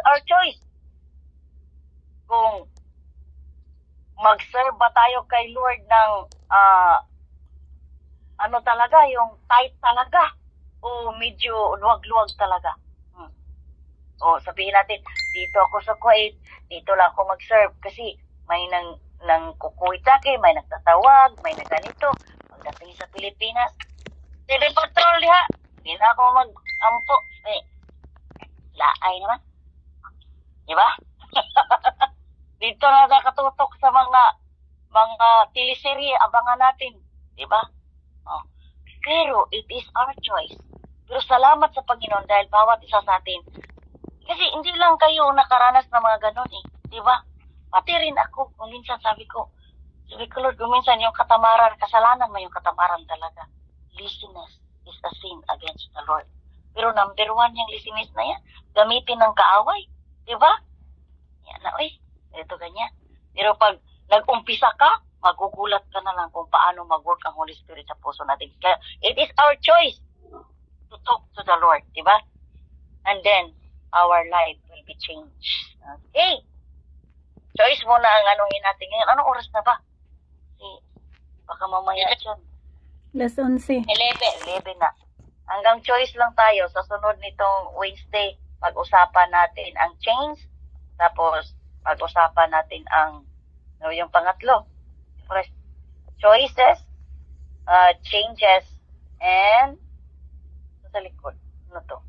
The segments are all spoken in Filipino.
our choice. Kung mag-serve ba tayo kay Lord ng ano talaga, yung tight talaga, o medyo luwag-luwag talaga. O sabihin natin, dito ako sa Kuwait, dito lang ako mag-serve kasi may nang kukuwit sa akin, may nagtatawag, may naganito. Pagdating sa Pilipinas, sige patrol diha, hindi na ako mag-ampo. Laay naman. Diba? Dito na nakatutok sa mga teleserye, abangan natin. Diba? Oh. Pero it is our choice. Pero salamat sa Panginoon dahil bawat isa sa atin. Kasi hindi lang kayo nakaranas ng mga ganon eh. Diba? Pati rin ako. Kung minsan sabi ko, Lord, kung minsan yung katamaran, kasalanan mo yung katamaran talaga. Laziness is a sin against the Lord. Pero number one yung laziness na yan, gamitin ng kaaway. Diba? Yan na, ito ganyan. Pero pag nag-umpisa ka, magugulat ka na lang kung paano mag-work ang Holy Spirit sa puso natin. Kaya it is our choice to talk to the Lord. Diba? And then, our life will be changed. Okay? Choice mo na ang anuhin natin ngayon. Anong oras na ba? Baka mamaya dyan. 11:11. 11 na. Hanggang choice lang tayo. Sa sunod nitong Wednesday, pag-usapan natin ang change. Tapos, pag-usapan natin ang yung pangatlo. First, choices, changes, and sa likod. Ano to?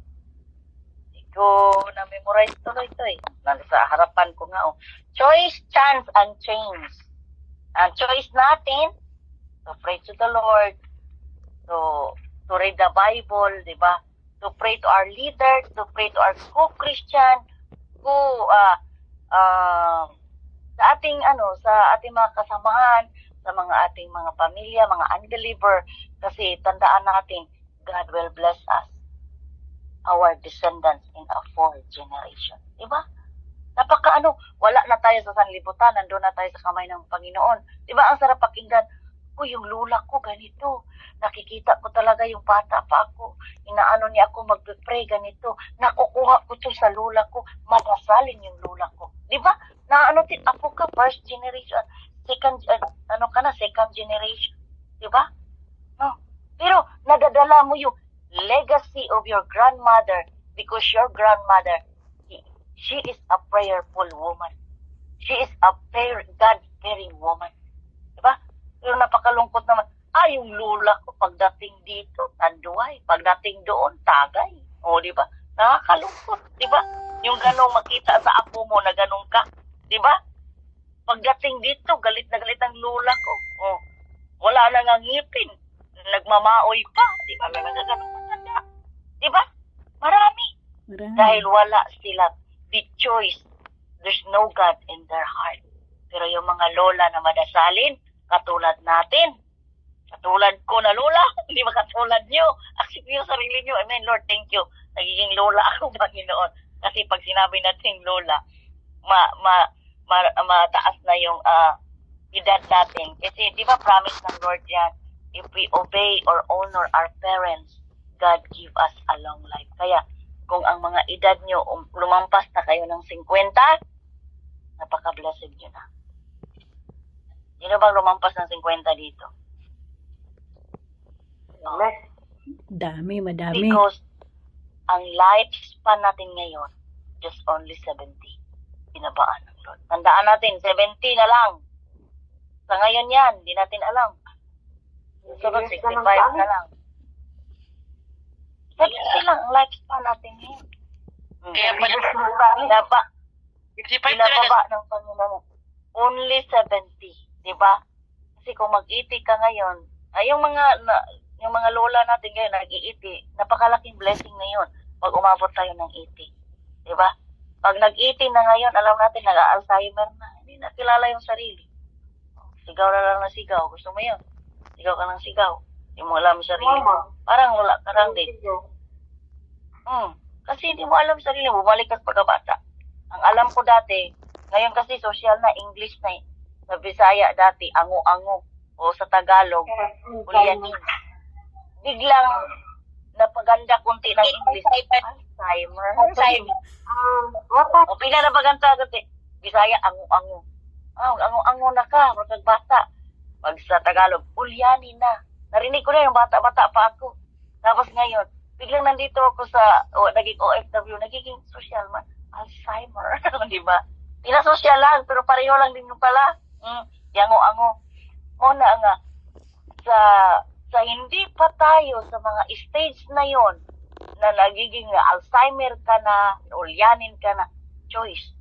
Ko na-memorize tuloy ito eh. Nasa harapan ko nga. Choice, chance, and change. Ang choice natin, to pray to the Lord, to read the Bible, di ba? To pray to our leaders, to pray to our co-Christian, sa ating mga kasamahan, sa mga ating mga pamilya, mga unbeliever, kasi tandaan natin, God will bless us, our descendants in a fourth generation. Diba? Wala na tayo sa sanlibutan, nandun na tayo sa kamay ng Panginoon. Diba? Ang sarap pakinggan, yung lula ko ganito. Nakikita ko talaga yung bata pa ako. Inaano niya ako magpe-pray ganito. Nakukuha ko to sa lula ko. Madasalin yung lula ko. Diba? Ako ka, first generation. Second generation. Diba? No. Pero, nadadala mo yung legacy of your grandmother because your grandmother, she is a prayerful woman. She is a God-fearing woman. Diba? Pero napakalungkot naman. Yung lula ko pagdating dito, tanduay. Pagdating doon, tagay. Diba? Nakakalungkot. Diba? Yung ganong makita sa apo mo na ganong ka. Diba? Pagdating dito, galit na galit ang lula ko. Wala na nga ngipin. Nagmamaoy pa. Diba? May mga ganong matanda. Diba? Marami. Dahil wala sila the choice. There's no God in their heart. Pero yung mga lola na madasalin, katulad natin, katulad ko na lola, hindi makatulad nyo. Accept nyo sarili nyo. Amen, Lord, thank you. Nagiging lola ako, Panginoon. Kasi pag sinabi natin lola, mataas na yung edad natin. Kasi di ba promise ng Lord yan, if we obey or honor our parents, God give us a long life. Kaya, kung ang mga edad nyo lumampas na kayo ng 50, napaka-blessed nyo na. Sino bang lumampas ng 50 dito? Madami. Because ang lifespan natin ngayon, just only 70. Binabaan ng Lord. Tandaan natin, 70 na lang. Sa ngayon yan, hindi natin alam. Sunod, 65 na lang. 70 lang ang lifespan natin ngayon. Kaya binababa ng Panginoon. Only 70. Diba? Kasi kung mag-80 ka ngayon, yung mga lola natin ngayon nag-80, napakalaking blessing na yun pag umabot tayo ng 80. Diba? Pag nag-80 na ngayon, alam natin, nag-Alzheimer na. Hindi na kilala yung sarili. Sigaw na lang na sigaw. Gusto mo yun? Sigaw ka ng sigaw. Hindi mo alam yung sarili mo. Parang wala ka lang din. Kasi hindi mo alam yung sarili mo. Bumalik ka sa pagkabata. Ang alam ko dati, ngayon kasi social na, English na eh. Sa Bisaya dati, ango-ango. O sa Tagalog, Ulyanin. Biglang napaganda kunti ng English. Alzheimer. pila na baganta dati. Bisaya, ango-ango. Ango-ango na ka, marag bata. Pag sa Tagalog, ulyanin na. Narinig ko na yung bata-bata pa ako. Tapos ngayon, biglang nandito ako sa, naging OFW, nagiging social man. Alzheimer, di ba? Pila social lang, pero pareho lang din yung pala. Yango-ango. Muna nga, sa hindi pa tayo sa mga stage na yon na nagiging Alzheimer ka na, ulyanin ka na, choice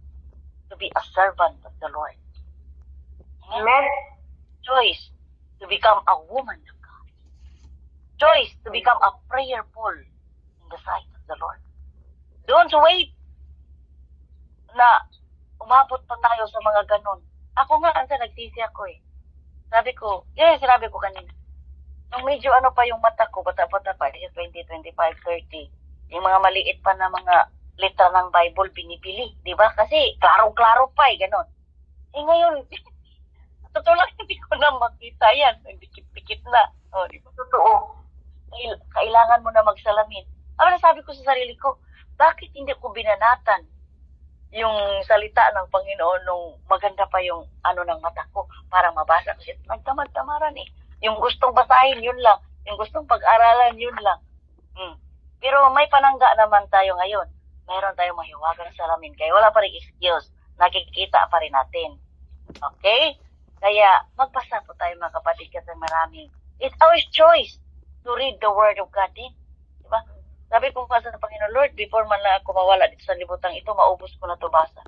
to be a servant of the Lord. Amen. Choice to become a woman of God. Choice to become a prayerful in the sight of the Lord. Don't wait na umabot pa tayo sa mga ganon. Ako nga, nagsisi ako eh. Sabi ko, yun yung sinabi ko kanina. Nung medyo ano pa yung mata ko, bata-bata pa, 20, 25, 30, yung mga maliit pa na mga letra ng Bible binibili, di ba? Kasi klaro-klaro pa eh, ganon. Eh ngayon, totoo lang, hindi ko na makita yan. Dikit-dikit na. O, di ba? Totoo. Kailangan mo na magsalamin. Sabi ko sa sarili ko, bakit hindi ko binanatan yung salita ng Panginoon nung maganda pa yung ano ng mata ko para mabasa? Kasi nagtamad-tamaran eh. Yung gustong basahin, yun lang. Yung gustong pag-aralan, yun lang. Pero may panangga naman tayo ngayon. Meron tayong mahiwagang salamin. Kaya wala pa rin excuse. Nakikita pa rin natin. Okay? Kaya magbasa po tayo mga kapatid kasi maraming. It's our choice to read the Word of God din. Diba? Sabi ko pa sa Panginoon, Lord, before man lang ako mawala dito sa libutang ito, maubos ko na ito basa.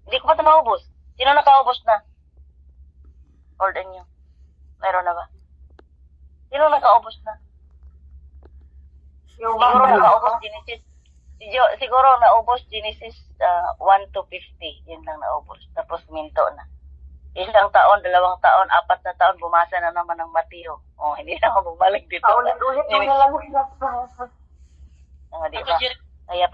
Hindi ko pa ito maubos. Sino nakaubos na? Lord and you. Meron na ba? Sino nakaubos na? Yung Siguro nakaubos Genesis. Siguro naubos Genesis 1 to 50. Yun lang naubos. Tapos minto na. Isang taon, 2 taon, 4 na taon, bumasa na naman ng Mateo. Hindi na ako bumalik dito. Paulit-ulit mo na lang diba? Kaya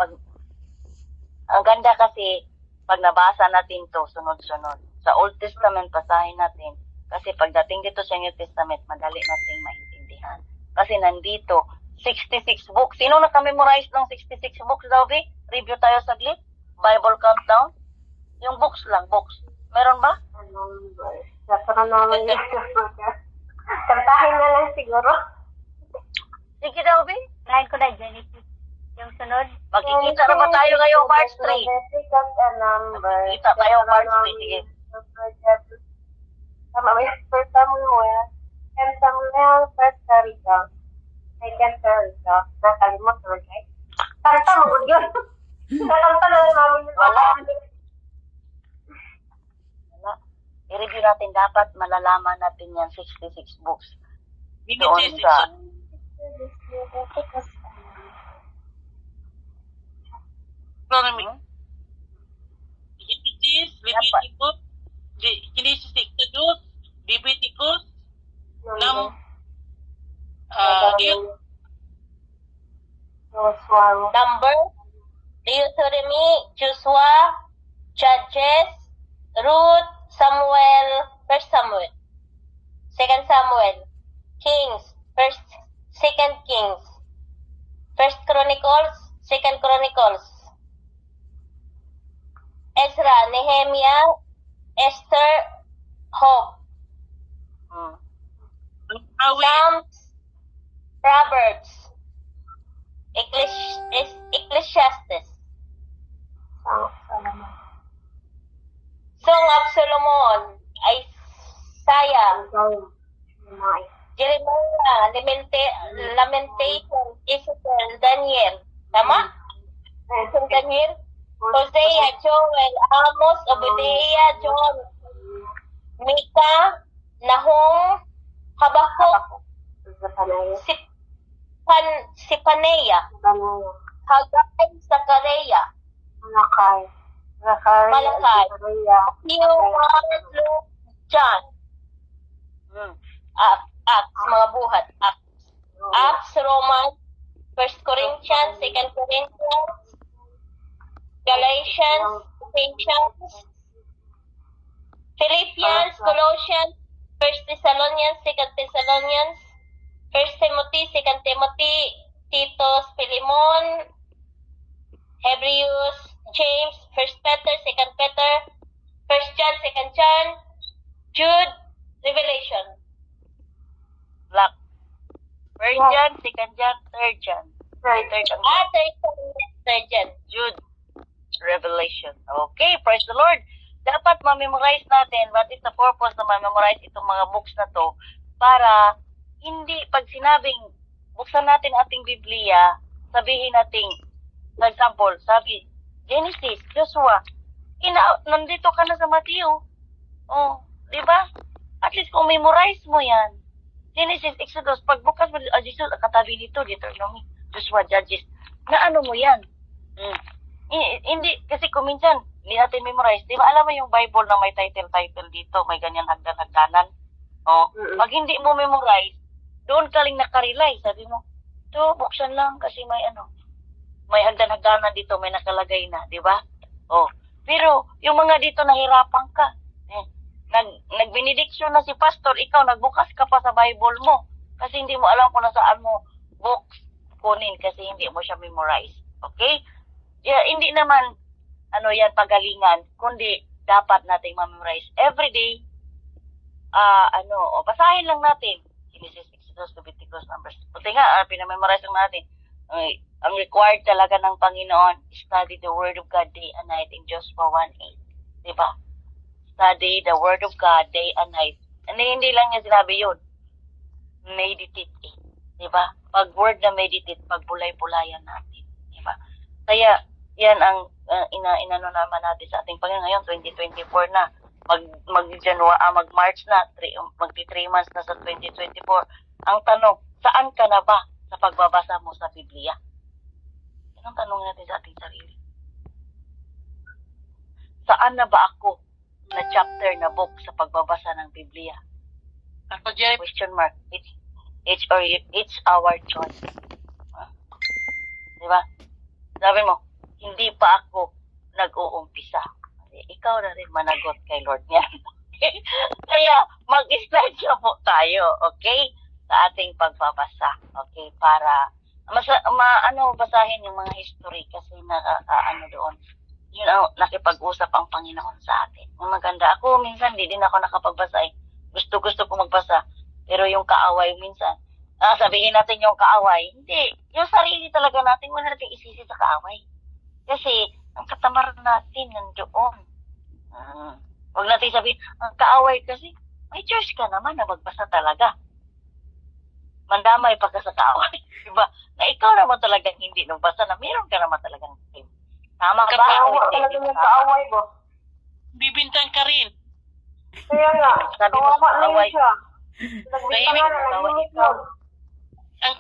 ang ganda kasi, pag nabasa natin to sunod-sunod. Sa Old Testament, basahin natin. Kasi pagdating dito sa New Testament, madali nating maintindihan. Kasi nandito, 66 books. Sino nakamemorize ng 66 books, Davi? Review tayo saglit. Bible Countdown. Yung books lang, books. Meron ba? Saka naman yung kantahin na lang siguro. Sige, Davi. Try ko na, Genesis. Yung sunod. Magkikita na ba tayo ngayong March 3? Magkikita tayo March 3. Sige. Tama ba yung first Samuel? Second Samuel, first Samuel. Second Samuel. Nakalimot ko, guys. Kanta mo, yun. Kanta na namin yung Wala. I-review natin, dapat malalaman natin yan 66 books. Doon sa Genesis, Leviticus, Genesis, Exodus, Leviticus, Number, Deuteronomy, Joshua, Judges, Ruth, Samuel, First Samuel, Second Samuel, Kings, Second Kings, First Chronicles, Second Chronicles, Ezra, Nehemiah, Esther, Hope, Psalms, Proverbs, Ecclesiastes, Song of Solomon, Isaiah, Jeremiah, Lamentation, Ezekiel, Daniel. Tama? Daniel? Hosea, Joel, Amos, Obadiah, John, Micah, Nahum, Habakkuk, Sipaneya, Haggai, Zachariah, Malakay, Luke, John, Acts, mga buhat, Acts, Romans, 1 Corinthians, 2 Corinthians, Galatians, Ephesians, Philippians, Colossians, 1 Thessalonians, 2 Thessalonians, 1 Timothy, 2 Timothy, Titus, Philemon, Hebrews, James, 1 Peter, 2 Peter, 1 John, 2 John, Jude, Revelation. Black. First John, second John, third John. Right. Third John. Third John. Jude. Revelation. Okay, praise the Lord. Dapat ma-memorize natin what is the purpose na ma-memorize itong mga books na to para hindi pag sinabing buksan natin ating Biblia, sabihin natin, for example, sabi, Genesis, Joshua, nandito ka na sa Mateo. Oh, di ba? At least kung memorize mo yan, Genesis, Exodus, pagbukas mo, Jesus, katabi nito, Deuteronomy, Joshua, Judges, na ano mo yan? Hindi, kasi kung minsan, hindi natin memorize, di ba alam mo yung Bible na may title dito, may ganyan hagdan-hagdanan? Oh, pag hindi mo memorize, doon ka lang nakarelay, sabi mo, to, buksan lang kasi may hagdan-hagdanan dito, may nakalagay na, di ba? Oh, pero yung mga dito nahirapan ka. Nag-benediction na si pastor, ikaw nagbukas ka pa sa Bible mo kasi hindi mo alam kung nasaan mo books kunin kasi hindi mo siya memorize. Okay? Yeah, hindi naman yan pagalingan, kundi dapat nating ma-memorize every day. Basahin lang natin Genesis, Exodus, Leviticus, Numbers. Buti nga, pinamemorize lang natin. Ang required talaga ng Panginoon, study the Word of God day and night in Joshua 1:8. Diba? Study the Word of God day and night. Hindi lang niya sinabi yun. Meditate eh. Diba? Pag word na meditate, pagbulay-bulayan natin. Diba? Kaya, yan ang inano naman natin sa ating Panginoon ngayon, 2024 na. Mag-March na, magti 3 months na sa 2024. Ang tanong, saan ka na ba sa pagbabasa mo sa Biblia? Yan ang tanong natin sa ating sarili. Saan na ba ako na chapter na book sa pagbabasa ng Biblia? Ako, Jeff. Question mark. It's our choice. Diba? Sabi mo, hindi pa ako nag-uumpisa. Ikaw na rin managot kay Lord niya. Kaya mag-start siya po tayo, okay? Sa ating pagbabasa, okay? Para basahin yung mga history kasi doon. Yun ang nakipag-usap ang Panginoon sa atin. Ang maganda. Ako minsan, di din ako nakapagbasa eh. Gusto ko magbasa. Pero yung kaaway minsan, sabihin natin yung kaaway, hindi. Yung sarili talaga natin, wala natin isisi sa kaaway. Kasi, ang katamaran natin nandoon. Huwag natin sabihin, ang kaaway kasi, may choice ka naman na magbasa talaga. Mandamay pa ka sa kaaway. Diba? Na ikaw naman talagang hindi nagbasa na meron ka naman talagang time. Tama ba? Kawawa talaga yung kaaway mo. Bibintang ka rin. Kaya nga, Sabi mo kawawa sa na yun kaaway. siya. Nagbibigay na, Kaaway nag-unit lang. Ang